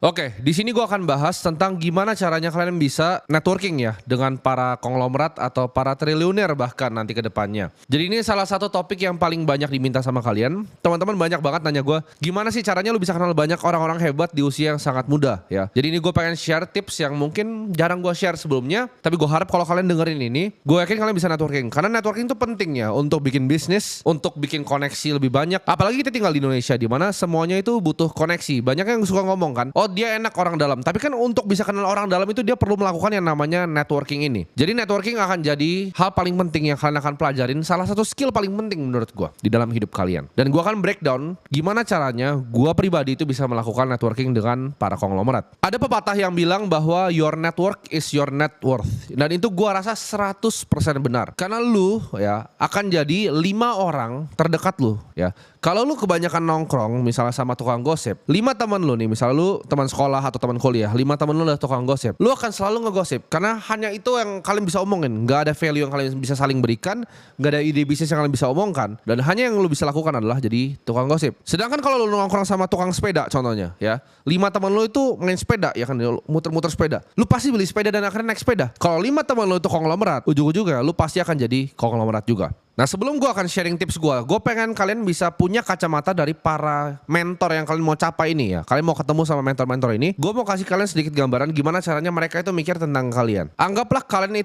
Oke, di sini gue akan bahas tentang gimana caranya kalian bisa networking ya dengan para konglomerat atau para triliuner bahkan nanti ke depannya. Jadi ini salah satu topik yang paling banyak diminta sama kalian. Teman-teman banyak banget nanya gue, gimana sih caranya lu bisa kenal banyak orang-orang hebat di usia yang sangat muda ya. Jadi ini gue pengen share tips yang mungkin jarang gue share sebelumnya, tapi gue harap kalau kalian dengerin ini, gue yakin kalian bisa networking. Karena networking itu penting ya untuk bikin bisnis, untuk bikin koneksi lebih banyak. Apalagi kita tinggal di Indonesia di mana semuanya itu butuh koneksi. Banyak yang suka ngomong kan, oh dia enak orang dalam. Tapi kan untuk bisa kenal orang dalam itu dia perlu melakukan yang namanya networking ini. Jadi networking akan jadi hal paling penting yang kalian akan pelajarin. Salah satu skill paling penting menurut gue di dalam hidup kalian. Dan gue akan breakdown gimana caranya gue pribadi itu bisa melakukan networking dengan para konglomerat. Ada pepatah yang bilang bahwa your network is your net worth. Dan itu gue rasa 100% benar. Karena lu ya akan jadi 5 orang terdekat lu ya. Kalau lu kebanyakan nongkrong misalnya sama tukang gosip, 5 teman lu nih, misalnya lu teman sekolah atau teman kuliah, 5 teman lu adalah tukang gosip, lu akan selalu ngegosip karena hanya itu yang kalian bisa omongin. Gak ada value yang kalian bisa saling berikan, gak ada ide bisnis yang kalian bisa omongkan, dan hanya yang lu bisa lakukan adalah jadi tukang gosip. Sedangkan kalau lu nongkrong sama tukang sepeda contohnya ya, 5 teman lu itu main sepeda ya kan, muter-muter sepeda, lu pasti beli sepeda dan akhirnya naik sepeda. Kalau 5 teman lu itu konglomerat, ujung-ujungnya lu pasti akan jadi konglomerat juga. Nah sebelum gue akan sharing tips gue pengen kalian bisa punya kacamata dari para mentor yang kalian mau capai ini ya. Kalian mau ketemu sama mentor-mentor ini, gue mau kasih kalian sedikit gambaran gimana caranya mereka itu mikir tentang kalian. Anggaplah kalian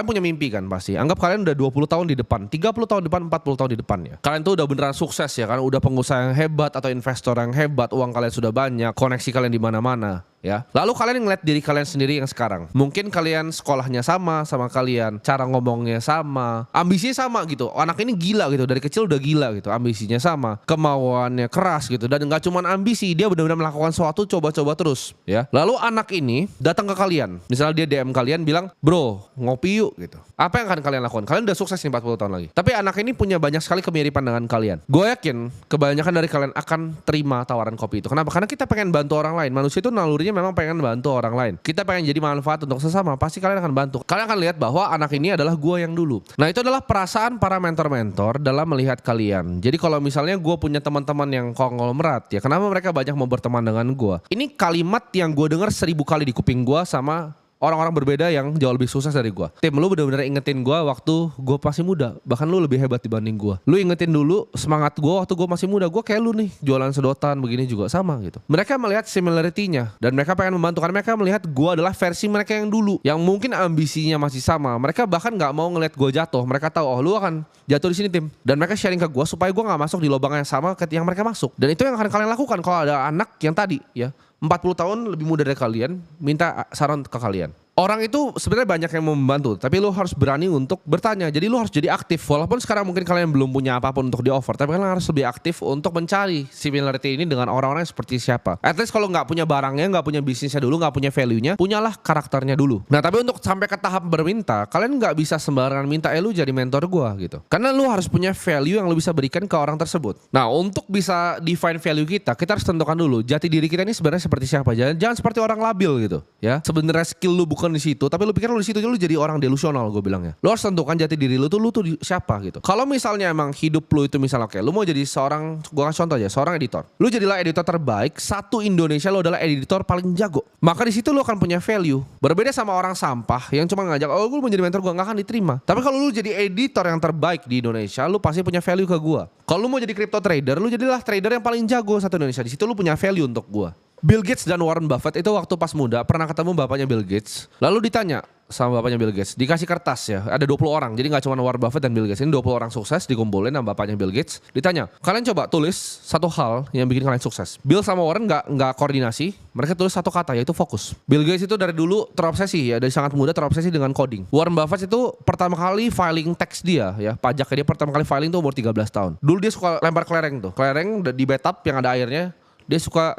punya mimpi kan pasti. Anggap kalian udah 20 tahun di depan, 30 tahun di depan, 40 tahun di depan ya. Kalian tuh udah beneran sukses ya kan, udah pengusaha yang hebat atau investor yang hebat, uang kalian sudah banyak, koneksi kalian di mana-mana. Ya. Lalu kalian ngeliat diri kalian sendiri yang sekarang. Mungkin kalian sekolahnya sama kalian, cara ngomongnya sama, ambisinya sama gitu. Anak ini gila gitu, dari kecil udah gila gitu, ambisinya sama, kemauannya keras gitu. Dan gak cuma ambisi, dia benar-benar melakukan sesuatu, coba-coba terus ya. Lalu anak ini datang ke kalian, misalnya dia DM kalian bilang, bro ngopi yuk gitu. Apa yang akan kalian lakukan? Kalian udah sukses nih 40 tahun lagi, tapi anak ini punya banyak sekali kemiripan dengan kalian. Gue yakin kebanyakan dari kalian akan terima tawaran kopi itu. Kenapa? Karena kita pengen bantu orang lain. Manusia itu nalurinya memang pengen bantu orang lain. Kita pengen jadi manfaat untuk sesama. Pasti kalian akan bantu. Kalian akan lihat bahwa anak ini adalah gue yang dulu. Nah itu adalah perasaan para mentor-mentor dalam melihat kalian. Jadi kalau misalnya gue punya teman-teman yang konglomerat ya, kenapa mereka banyak mau berteman dengan gue? Ini kalimat yang gue dengar 1000 kali di kuping gue sama orang-orang berbeda yang jauh lebih sukses dari gue. Tim, lu bener-bener ingetin gue waktu gue masih muda. Bahkan lu lebih hebat dibanding gue. Lu ingetin dulu semangat gue waktu gue masih muda. Gue kayak lu nih, jualan sedotan begini juga sama gitu. Mereka melihat similarity-nya dan mereka pengen membantu karena mereka melihat gue adalah versi mereka yang dulu, yang mungkin ambisinya masih sama. Mereka bahkan gak mau ngeliat gue jatuh. Mereka tahu, oh lu akan jatuh di sini Tim. Dan mereka sharing ke gue supaya gue gak masuk di lubang yang sama ketika mereka masuk. Dan itu yang akan kalian lakukan kalau ada anak yang tadi ya 40 tahun lebih muda dari kalian, minta saran ke kalian. Orang itu sebenarnya banyak yang mau membantu, tapi lu harus berani untuk bertanya. Jadi lu harus jadi aktif. Walaupun sekarang mungkin kalian belum punya apapun untuk di offer, tapi kalian harus lebih aktif untuk mencari similarity ini dengan orang-orang yang seperti siapa. At least kalau nggak punya barangnya, nggak punya bisnisnya dulu, nggak punya value-nya, punyalah karakternya dulu. Nah tapi untuk sampai ke tahap berminta, kalian nggak bisa sembarangan minta, lu jadi mentor gua gitu. Karena lu harus punya value yang lu bisa berikan ke orang tersebut. Nah untuk bisa define value kita harus tentukan dulu jati diri kita ini sebenarnya seperti siapa. Jangan seperti orang labil gitu ya. Sebenarnya skill lu bukan di situ, tapi lu pikir lu di situ, lu jadi orang delusional, gue bilangnya. Lu harus tentukan jati diri lu tuh siapa gitu. Kalau misalnya emang hidup lu itu misalnya lu mau jadi seorang, gue kasih contoh aja, seorang editor. Lu jadilah editor terbaik satu Indonesia, lu adalah editor paling jago. Maka di situ lu akan punya value. Berbeda sama orang sampah yang cuma ngajak, oh gue mau jadi mentor gue, nggak akan diterima. Tapi kalau lu jadi editor yang terbaik di Indonesia, lu pasti punya value ke gue. Kalau lu mau jadi crypto trader, lu jadilah trader yang paling jago satu Indonesia. Di situ lu punya value untuk gue. Bill Gates dan Warren Buffett itu waktu pas muda pernah ketemu bapaknya Bill Gates. Lalu ditanya sama bapaknya Bill Gates, dikasih kertas ya, ada 20 orang. Jadi gak cuma Warren Buffett dan Bill Gates, ini 20 orang sukses dikumpulin sama bapaknya Bill Gates. Ditanya, kalian coba tulis satu hal yang bikin kalian sukses. Bill sama Warren gak koordinasi, mereka tulis satu kata, yaitu fokus. Bill Gates itu dari dulu terobsesi ya, dari sangat muda terobsesi dengan coding. Warren Buffett itu pertama kali filing tax dia ya, pajaknya dia pertama kali filing tuh umur 13 tahun. Dulu dia suka lempar kelereng tuh, kelereng di bathtub yang ada airnya, dia suka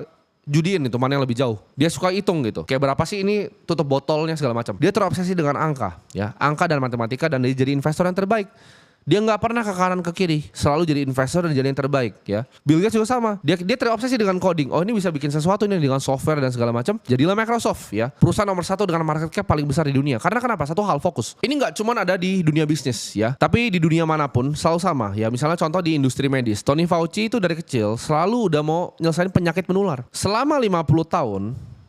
judiin itu mana yang lebih jauh. Dia suka hitung gitu. Kayak berapa sih ini tutup botolnya segala macam. Dia terobsesi dengan angka ya, angka dan matematika, dan dia jadi investor yang terbaik. Dia nggak pernah ke kanan ke kiri, selalu jadi investor dan jadi yang terbaik ya. Bill Gates juga sama, dia terobsesi dengan coding. Oh, ini bisa bikin sesuatu ini dengan software dan segala macam. Jadilah Microsoft ya, perusahaan nomor 1 dengan market cap paling besar di dunia. Karena kenapa? Satu hal, fokus. Ini nggak cuma ada di dunia bisnis ya, tapi di dunia manapun selalu sama ya. Misalnya contoh di industri medis, Tony Fauci itu dari kecil selalu udah mau nyelesain penyakit menular. Selama 50 tahun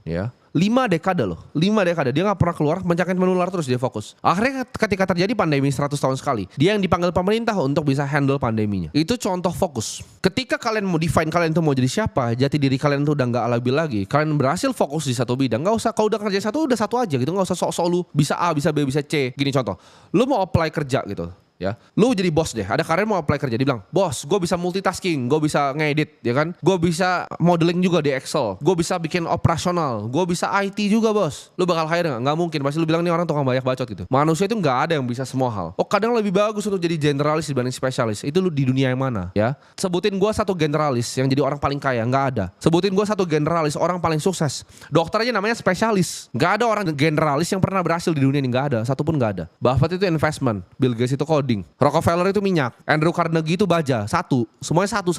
ya, 5 dekade loh, 5 dekade dia gak pernah keluar, penyakit menular terus dia fokus. Akhirnya ketika terjadi pandemi 100 tahun sekali, dia yang dipanggil pemerintah untuk bisa handle pandeminya. Itu contoh fokus. Ketika kalian mau define kalian tuh mau jadi siapa, jati diri kalian tuh udah gak labil lagi, kalian berhasil fokus di satu bidang, gak usah, kalau udah kerja satu, udah satu aja gitu, gak usah sok-sok lu bisa A, bisa B, bisa C. Gini contoh, lu mau apply kerja gitu ya, lu jadi bos deh, ada karir mau apply kerja, dia bilang, bos gue bisa multitasking, gue bisa ngedit ya kan, gue bisa modeling juga di Excel, gue bisa bikin operasional, gue bisa IT juga bos. Lu bakal hire gak? Gak mungkin, pasti lu bilang nih orang tukang banyak bacot gitu. Manusia itu gak ada yang bisa semua hal. Oh, kadang lebih bagus untuk jadi generalis dibanding spesialis. Itu lu di dunia yang mana ya? Sebutin gue satu generalis yang jadi orang paling kaya, gak ada. Sebutin gue satu generalis orang paling sukses, dokter aja namanya spesialis. Gak ada orang generalis yang pernah berhasil di dunia ini, gak ada, satupun gak ada. Buffett itu investment, Bill Gates itu coding, Rockefeller itu minyak, Andrew Carnegie itu baja, satu. Semuanya satu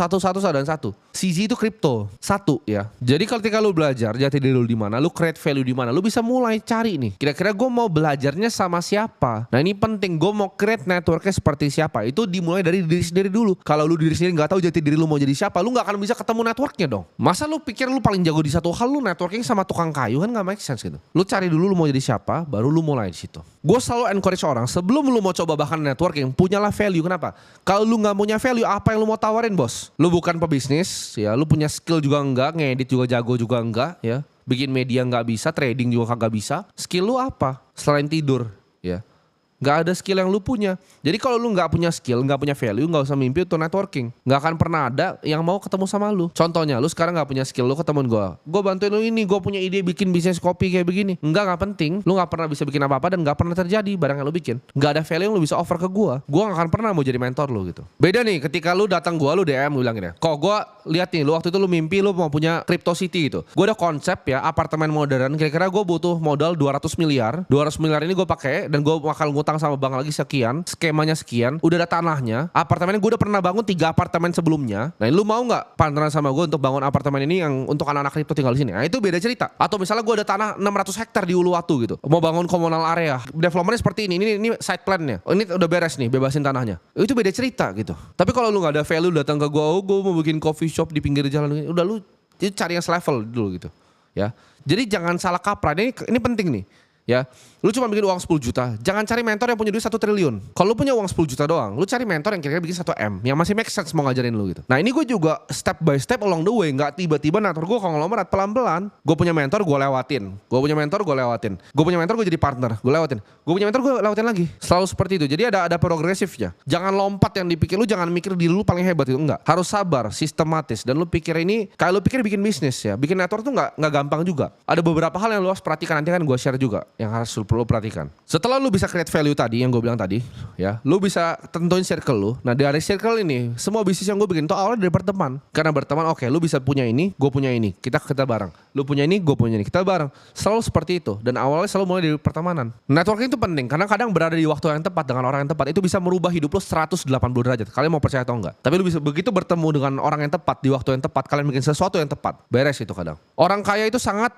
dan satu. CZ itu kripto, satu ya. Jadi ketika lu belajar jati diri lu di mana, lu create value di mana, lu bisa mulai cari nih. Kira-kira gue mau belajarnya sama siapa? Nah ini penting, gue mau create networknya seperti siapa? Itu dimulai dari diri sendiri dulu. Kalau lu diri sendiri nggak tahu jati diri lu mau jadi siapa, lu nggak akan bisa ketemu networknya dong. Masa lu pikir lu paling jago di satu hal, lu networking sama tukang kayu, kan nggak make sense gitu. Lu cari dulu lu mau jadi siapa, baru lu mulai di situ. Gue selalu encourage orang sebelum lu mau coba bahkan networking, punyalah value. Kenapa? Kalau lu nggak punya value, apa yang lu mau tawarin bos? Lu bukan pebisnis ya, lu punya skill juga enggak, ngedit juga jago juga enggak ya, bikin media nggak bisa, trading juga kagak bisa. Skill lu apa selain tidur ya? Nggak ada skill yang lu punya. Jadi kalau lu nggak punya skill, nggak punya value, nggak usah mimpi untuk networking. Nggak akan pernah ada yang mau ketemu sama lu. Contohnya, lu sekarang nggak punya skill, lu ketemu gue bantuin lu ini, gue punya ide bikin bisnis kopi kayak begini. Nggak penting. Lu nggak pernah bisa bikin apa-apa dan nggak pernah terjadi barang yang lu bikin. Nggak ada value yang lu bisa offer ke gue nggak akan pernah mau jadi mentor lu gitu. Beda nih, ketika lu datang lu DM, lu bilang gini, kok gue lihat nih, lu waktu itu lu mimpi lu mau punya Crypto City gitu. Gue ada konsep ya, apartemen modern. Kira-kira gue butuh modal 200 miliar. 200 miliar ini gue pakai dan gue bakal ngutang sama bank lagi sekian, skemanya sekian, udah ada tanahnya, apartemennya gue udah pernah bangun 3 apartemen sebelumnya. Nah lu mau gak partneran sama gue untuk bangun apartemen ini yang untuk anak-anak kripto tinggal di sini? Nah itu beda cerita. Atau misalnya gue ada tanah 600 hektar di Uluwatu gitu, mau bangun komunal area, developernya seperti ini site plan-nya, ini udah beres nih, bebasin tanahnya. Itu beda cerita gitu. Tapi kalau lu gak ada value datang ke gue, oh gue mau bikin coffee shop di pinggir jalan, udah lu itu cari yang selevel dulu gitu ya. Jadi jangan salah kaprah, ini penting nih ya. Lu cuma bikin uang 10 juta, jangan cari mentor yang punya duit 1 triliun. Kalau lu punya uang 10 juta doang, lu cari mentor yang kira-kira bikin 1 M, yang masih make sense mau ngajarin lu gitu. Nah ini gue juga step by step along the way, gak tiba-tiba mentor gue konglomerat, pelan-pelan. Gue punya mentor, gue lewatin. Gue punya mentor, gue lewatin. Gue punya mentor, gue jadi partner, gue lewatin. Gue punya mentor, gue lewatin lagi. Selalu seperti itu. Jadi ada progresifnya. Jangan lompat yang dipikir, lu jangan mikir diri lu paling hebat itu, enggak. Harus sabar, sistematis. Dan lu pikir ini, kayak lu pikir bikin bisnis ya, bikin network tuh gak gampang juga. Ada beberapa hal yang lu harus perhatikan, nanti kan gue share juga, yang harus lu perhatikan. Setelah lu bisa create value tadi yang gue bilang tadi ya, lu bisa tentuin circle lu. Nah dari circle ini, semua bisnis yang gue bikin itu awalnya dari berteman. Karena berteman, oke, lu bisa punya ini, gue punya ini, kita bareng. Lu punya ini, gue punya ini, kita bareng. Selalu seperti itu. Dan awalnya selalu mulai dari pertemanan. Networking itu penting karena kadang berada di waktu yang tepat dengan orang yang tepat itu bisa merubah hidup lu 180 derajat. Kalian mau percaya atau enggak? Tapi lu bisa begitu bertemu dengan orang yang tepat di waktu yang tepat, kalian bikin sesuatu yang tepat. Beres itu kadang. Orang kaya itu sangat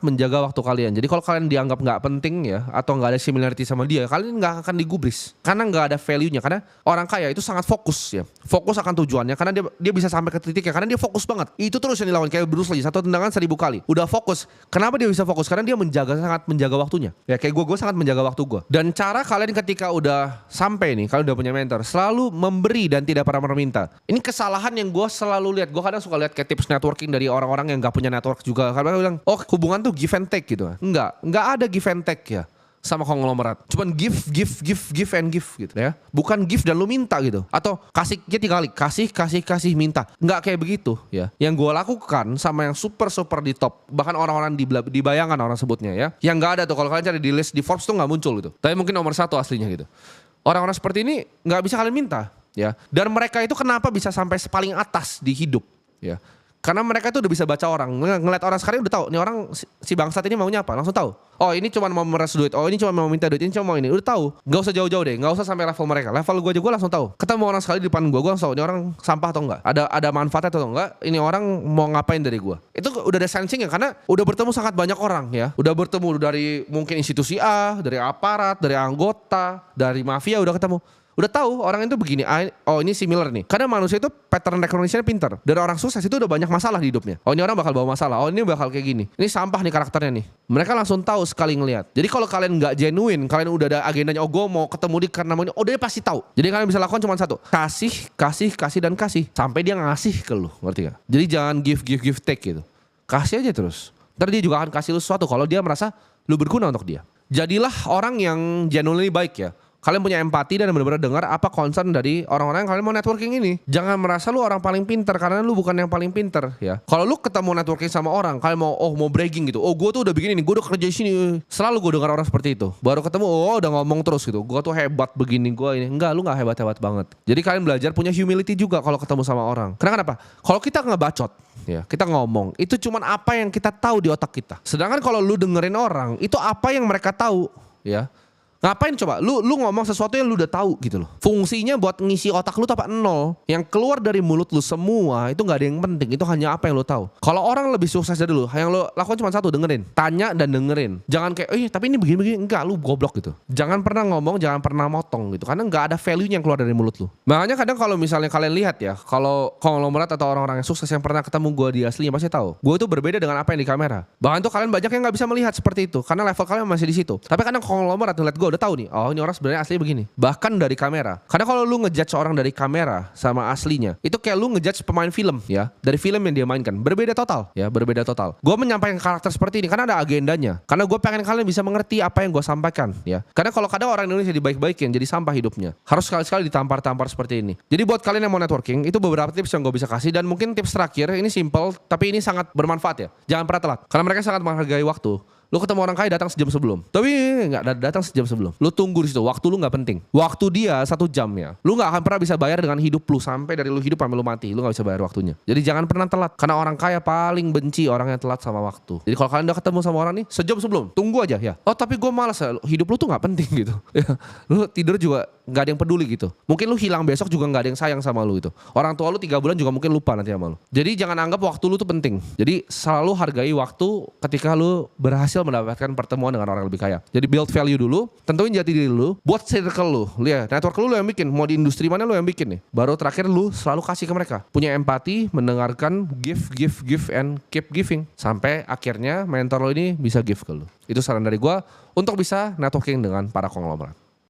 menjaga waktu kalian. Jadi kalau kalian dianggap nggak penting ya, atau nggak ada similarity sama dia, kalian nggak akan digubris karena nggak ada value-nya. Karena orang kaya itu sangat fokus ya, fokus akan tujuannya karena dia bisa sampai ke titiknya karena dia fokus banget. Itu terus yang dilakukan kayak Bruce Lee, satu tendangan 1000 kali. Udah fokus. Kenapa dia bisa fokus? Karena dia sangat menjaga waktunya. Ya kayak gue sangat menjaga waktu gue. Dan cara kalian ketika udah sampai nih, kalian udah punya mentor, selalu memberi dan tidak pernah meminta. Ini kesalahan yang gue selalu lihat. Gue kadang suka lihat kayak tips networking dari orang-orang yang nggak punya network juga. Karena bilang, oh hubungan tuh give and take gitu. Nggak ada give and take ya sama konglomerat. Cuman give and give gitu ya. Bukan give dan lu minta gitu. Atau kasihnya 3 kali, kasih minta. Nggak kayak begitu ya. Yang gue lakukan sama yang super di top, bahkan orang-orang di bayangan orang sebutnya ya, yang nggak ada tuh kalau kalian cari di list di Forbes tuh nggak muncul gitu. Tapi mungkin nomor 1 aslinya gitu. Orang-orang seperti ini nggak bisa kalian minta ya. Dan mereka itu kenapa bisa sampai paling atas di hidup ya? Karena mereka tuh udah bisa baca orang. Ngeliat orang sekali udah tahu, nih orang si bangsat ini maunya apa, langsung tahu. Oh ini cuma mau meres duit, oh ini cuma mau minta duit, ini cuma mau ini. Udah tahu. Gak usah jauh-jauh deh, gak usah sampai level mereka. Level gue aja gue langsung tahu. Ketemu orang sekali di depan gue langsung tahu ini orang sampah atau enggak. Ada manfaatnya atau enggak. Ini orang mau ngapain dari gue. Itu udah ada sensing ya, karena udah bertemu sangat banyak orang ya. Udah bertemu dari mungkin institusi A, dari aparat, dari anggota, dari mafia udah ketemu. Udah tahu orang itu begini, oh ini similar nih. Karena manusia itu pattern recognition pinter. Dari orang sukses itu udah banyak masalah di hidupnya. Oh ini orang bakal bawa masalah, oh ini bakal kayak gini. Ini sampah nih karakternya nih. Mereka langsung tahu sekali ngelihat. Jadi kalau kalian nggak genuine, kalian udah ada agendanya, oh gue mau ketemu dia karena mau ini, oh dia pasti tahu. Jadi kalian bisa lakukan cuma satu, kasih dan kasih. Sampai dia ngasih ke lu, ngerti gak? Jadi jangan give take gitu. Kasih aja terus. Ntar dia juga akan kasih lu sesuatu kalau dia merasa lu berguna untuk dia. Jadilah orang yang genuinely baik ya. Kalian punya empati dan benar-benar dengar apa concern dari orang-orang yang kalian mau networking ini. Jangan merasa lu orang paling pinter karena lu bukan yang paling pinter ya. Kalau lu ketemu networking sama orang, kalian mau bragging gitu. Oh gue tuh udah begini nih, gue udah kerja di sini. Selalu gue dengar orang seperti itu. Baru ketemu, oh udah ngomong terus gitu. Gue tuh hebat begini, gue ini. Enggak, lu gak hebat-hebat banget. Jadi kalian belajar punya humility juga kalau ketemu sama orang. Karena kenapa? Kalau kita ngebacot, ya kita ngomong, itu cuman apa yang kita tahu di otak kita. Sedangkan kalau lu dengerin orang, itu apa yang mereka tahu ya. Ngapain coba? Lu ngomong sesuatu yang lu udah tahu gitu loh. Fungsinya buat ngisi otak lu apa nol. Yang keluar dari mulut lu semua itu nggak ada yang penting. Itu hanya apa yang lu tahu. Kalau orang lebih sukses dari lu, yang lu lakukan cuma satu, dengerin. Tanya dan dengerin. Jangan kayak, tapi ini begini-begini. Enggak, lu goblok gitu. Jangan pernah ngomong, jangan pernah motong gitu. Karena nggak ada value-nya yang keluar dari mulut lu. Makanya kadang kalau misalnya kalian lihat ya, kalau konglomerat atau orang-orang yang sukses yang pernah ketemu gue di aslinya pasti tahu. Gue itu berbeda dengan apa yang di kamera. Bahkan tuh kalian banyak yang nggak bisa melihat seperti itu. Karena level kalian masih di situ. Tapi kadang konglomerat ngeliat gue udah tahu nih, oh ini orang sebenarnya aslinya begini. Bahkan dari kamera. Karena kalau lu ngejudge orang dari kamera sama aslinya, itu kayak lu ngejudge pemain film ya, dari film yang dia mainkan. Berbeda total ya, berbeda total. Gue menyampaikan karakter seperti ini karena ada agendanya. Karena gue pengen kalian bisa mengerti apa yang gue sampaikan ya. Karena kalau kadang orang Indonesia dibaik-baikin jadi sampah hidupnya. Harus sekali-sekali ditampar-tampar seperti ini. Jadi buat kalian yang mau networking, itu beberapa tips yang gue bisa kasih. Dan mungkin tips terakhir, ini simple tapi ini sangat bermanfaat ya. Jangan pernah telat. Karena mereka sangat menghargai waktu. Lu ketemu orang kaya datang sejam sebelum. Tapi enggak datang sejam sebelum. Lu tunggu di situ. Waktu lu enggak penting. Waktu dia 1 jam ya. Lu enggak akan pernah bisa bayar dengan hidup lu sampai dari lu hidup sampai lu mati. Lu enggak bisa bayar waktunya. Jadi jangan pernah telat. Karena orang kaya paling benci orang yang telat sama waktu. Jadi kalau kalian udah ketemu sama orang nih sejam sebelum, tunggu aja ya. Oh tapi gue malas ya. Hidup lu tuh enggak penting gitu. Lu tidur juga enggak ada yang peduli gitu. Mungkin lu hilang besok juga enggak ada yang sayang sama lu gitu. Orang tua lu 3 bulan juga mungkin lupa nanti sama lu. Jadi jangan anggap waktu lu tuh penting. Jadi selalu hargai waktu ketika lu berhasil mendapatkan pertemuan dengan orang yang lebih kaya. Jadi build value dulu, tentuin jati diri lu, buat circle lu. Lihat, network lu yang bikin, mau di industri mana lu yang bikin nih. Baru terakhir lu selalu kasih ke mereka. Punya empati, mendengarkan, give and keep giving. Sampai akhirnya mentor lu ini bisa give ke lu. Itu saran dari gua untuk bisa networking dengan para konglomerat.